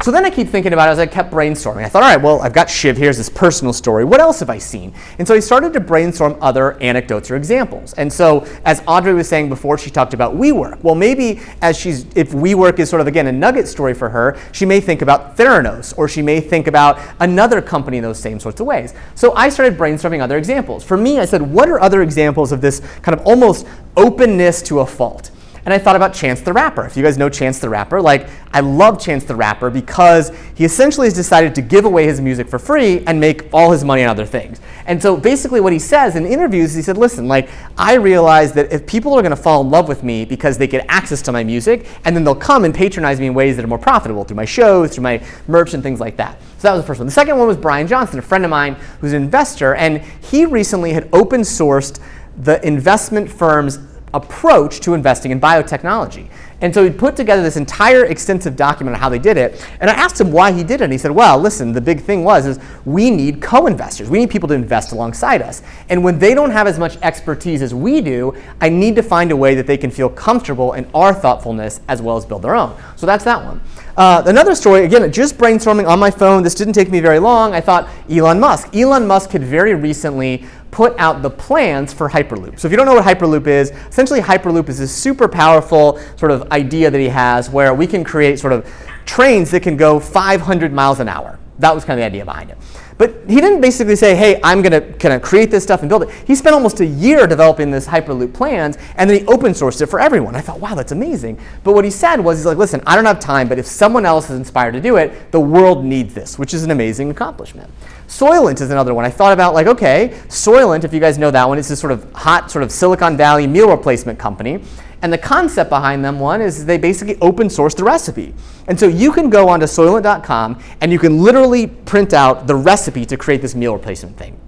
So then I keep thinking about it as I kept brainstorming. I thought, all right, well, I've got Shiv, here's this personal story. What else have I seen? And so I started to brainstorm other anecdotes or examples. And so as Audrey was saying before, she talked about WeWork. Well, maybe if WeWork is sort of, again, a nugget story for her, she may think about Theranos, or she may think about another company in those same sorts of ways. So I started brainstorming other examples. For me, I said, what are other examples of this kind of almost openness to a fault? And I thought about Chance the Rapper. If you guys know Chance the Rapper, like, I love Chance the Rapper because he essentially has decided to give away his music for free and make all his money on other things. And so basically what he says in interviews, he said, listen, like, I realize that if people are going to fall in love with me because they get access to my music, and then they'll come and patronize me in ways that are more profitable through my shows, through my merch and things like that. So that was the first one. The second one was Brian Johnson, a friend of mine who's an investor, and he recently had open sourced the investment firm's approach to investing in biotechnology. And so he put together this entire extensive document on how they did it. And I asked him why he did it. And he said, well, listen, the big thing is we need co-investors. We need people to invest alongside us. And when they don't have as much expertise as we do, I need to find a way that they can feel comfortable in our thoughtfulness as well as build their own. So that's that one. Another story, again, just brainstorming on my phone. This didn't take me very long. I thought Elon Musk. Elon Musk had very recently put out the plans for Hyperloop. So if you don't know what Hyperloop is, essentially Hyperloop is this super powerful sort of idea that he has where we can create sort of trains that can go 500 miles an hour. That was kind of the idea behind it. But he didn't basically say, hey, I'm going to kind of create this stuff and build it. He spent almost a year developing this Hyperloop plans, and then he open sourced it for everyone. I thought, wow, that's amazing. But what he said was, he's like, listen, I don't have time, but if someone else is inspired to do it, the world needs this, which is an amazing accomplishment. Soylent is another one. I thought about, like, okay, Soylent, if you guys know that one, it's this sort of hot sort of Silicon Valley meal replacement company. And the concept behind them, one, is they basically open source the recipe. And so you can go onto Soylent.com and you can literally print out the recipe to create this meal replacement thing.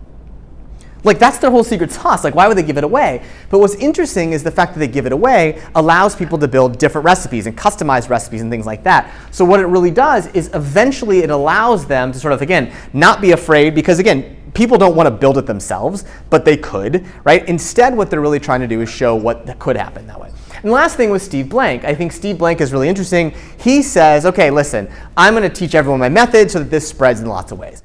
Like, that's their whole secret sauce. Like, why would they give it away? But what's interesting is the fact that they give it away allows people to build different recipes and customized recipes and things like that. So what it really does is eventually it allows them to sort of, again, not be afraid, because, again, people don't want to build it themselves, but they could, right? Instead, what they're really trying to do is show what could happen that way. And the last thing was Steve Blank. I think Steve Blank is really interesting. He says, okay, listen, I'm going to teach everyone my method so that this spreads in lots of ways.